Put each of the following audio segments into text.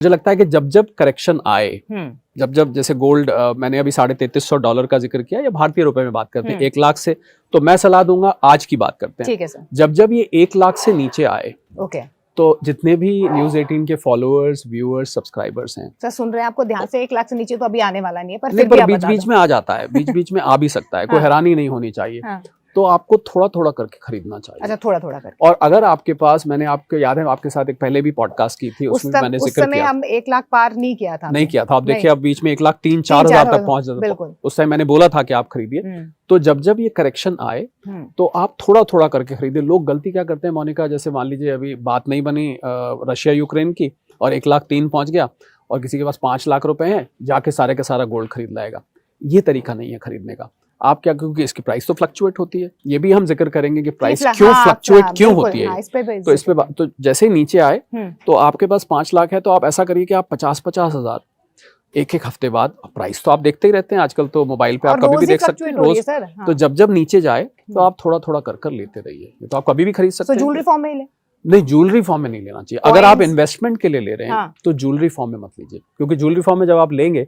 मुझे लगता है कि जब जब करेक्शन आए, जब जब जैसे गोल्ड मैंने अभी $3300 का जिक्र किया, या भारतीय रुपए में बात करते हैं 1 लाख से, तो मैं सलाह दूंगा आज की बात करते हैं। ठीक है सर। जब जब ये 1 लाख से नीचे आए, ओके, तो जितने भी न्यूज 18 के फॉलोअर्स, व्यूअर्स, सब्सक्राइबर्स हैं, सर सुन रहे हैं आपको ध्यान से, 1 लाख से नीचे तो अभी आने वाला नहीं है, पर फिर भी आप बीच बता बीच दो। में आ जाता है, बीच बीच में आ भी सकता है, कोई हाँ। हैरानी नहीं होनी चाहिए। हाँ। तो आपको थोड़ा थोड़ा करके खरीदना चाहिए। अच्छा, थोड़ा थोड़ा करके। और अगर आपके पास, मैंने आपको याद है आपके साथ एक पहले भी पॉडकास्ट की थी, उसमें मैंने उस जिक्र समय किया हम 1 लाख पार नहीं किया था। नहीं किया था। आप देखिए नहीं। अब बीच में 1,03,000-4,000 तक पहुंच जाता। बिल्कुल। उस टाइम मैंने बोला था कि आप खरीदिए। तो जब जब ये करेक्शन आए, तो आप थोड़ा थोड़ा करके खरीदिए। लोग गलती क्या करते हैं मोनिका, जैसे मान लीजिए अभी बात नहीं बनी रशिया यूक्रेन की, और 1,03,000 पहुंच गया, और किसी के पास 5 लाख रुपए हैं, जाके सारे का सारा गोल्ड खरीद लाएगा। ये तरीका नहीं है खरीदने का। आप क्या, क्योंकि इसकी प्राइस तो फ्लक्चुएट होती है, ये भी हम जिक्र करेंगे कि प्राइस क्यों फ्लक्चुएट क्यों होती है। तो इस पे तो जैसे ही नीचे आए, तो आपके पास 5 लाख है, तो आप ऐसा करिए कि आप 50-50 हजार एक हफ्ते बाद, प्राइस तो आप देखते ही रहते हैं आजकल, तो मोबाइल पे आप कभी भी देख सकते हैं रोज। तो जब जब नीचे जाए, तो आप थोड़ा थोड़ा कर लेते रहिए। तो आप कभी भी खरीद सकते हैं। ज्वेलरी फॉर्म में ले? नहीं, ज्वेलरी फॉर्म में नहीं लेना चाहिए। अगर आप इन्वेस्टमेंट के लिए ले रहे हैं, तो ज्वेलरी फॉर्म में मत लीजिए, क्योंकि ज्वेलरी फॉर्म में जब आप लेंगे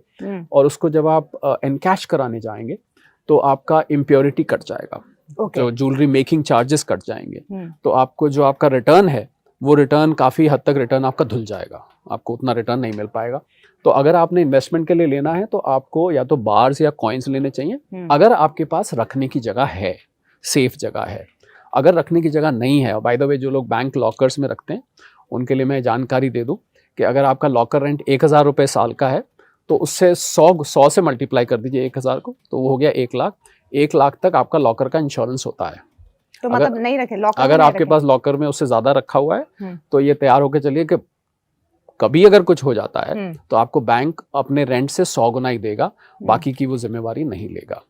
और उसको जब आप एनकैश कराने जाएंगे, तो आपका इम्प्योरिटी कट जाएगा, जो ज्वेलरी मेकिंग चार्जेस कट जाएंगे, तो आपको जो आपका रिटर्न है, वो रिटर्न काफी हद तक रिटर्न आपका धुल जाएगा, आपको उतना रिटर्न नहीं मिल पाएगा। तो अगर आपने इन्वेस्टमेंट के लिए लेना है, तो आपको या तो बार्स या कॉइन्स लेने चाहिए, अगर आपके पास रखने की जगह है, सेफ जगह है। अगर रखने की जगह नहीं है, और बाय द वे जो लोग बैंक लॉकर्स में रखते हैं, उनके लिए मैं जानकारी दे दूं कि अगर आपका लॉकर रेंट 1,000 रुपये साल का है, तो उससे 100 से मल्टीप्लाई कर दीजिए 1,000 को, तो वो हो गया 1 लाख। 1 लाख तक आपका लॉकर का इंश्योरेंस होता है। तो मतलब नहीं रखे लॉकर? अगर आपके पास लॉकर में उससे ज्यादा रखा हुआ है, तो ये तैयार होकर चलिए कि कभी अगर कुछ हो जाता है, तो आपको बैंक अपने रेंट से 100 गुना ही देगा, बाकी की वो जिम्मेवारी नहीं लेगा।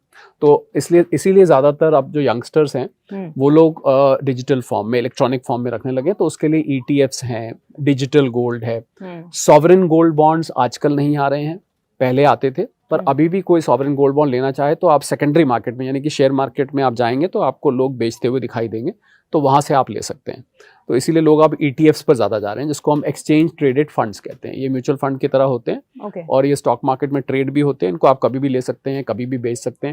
तो इसीलिए ज्यादातर अब जो यंगस्टर्स हैं, वो लोग डिजिटल फॉर्म में, इलेक्ट्रॉनिक फॉर्म में रखने लगे। तो उसके लिए ETFs हैं, डिजिटल गोल्ड है, सॉवरेन गोल्ड बॉन्ड्स आजकल नहीं आ रहे हैं, पहले आते थे। पर अभी भी कोई सॉवरेन गोल्ड बॉन्ड लेना चाहे, तो आप सेकेंडरी मार्केट में, यानी कि शेयर मार्केट में आप जाएंगे, तो आपको लोग बेचते हुए दिखाई देंगे, तो वहां से आप ले सकते हैं। तो इसीलिए लोग अब ETFs पर ज्यादा जा रहे हैं, जिसको हम एक्सचेंज ट्रेडेड फंड्स कहते हैं। ये म्यूचुअल फंड की तरह होते हैं, और ये स्टॉक मार्केट में ट्रेड भी होते हैं। इनको आप कभी भी ले सकते हैं, कभी भी बेच सकते हैं।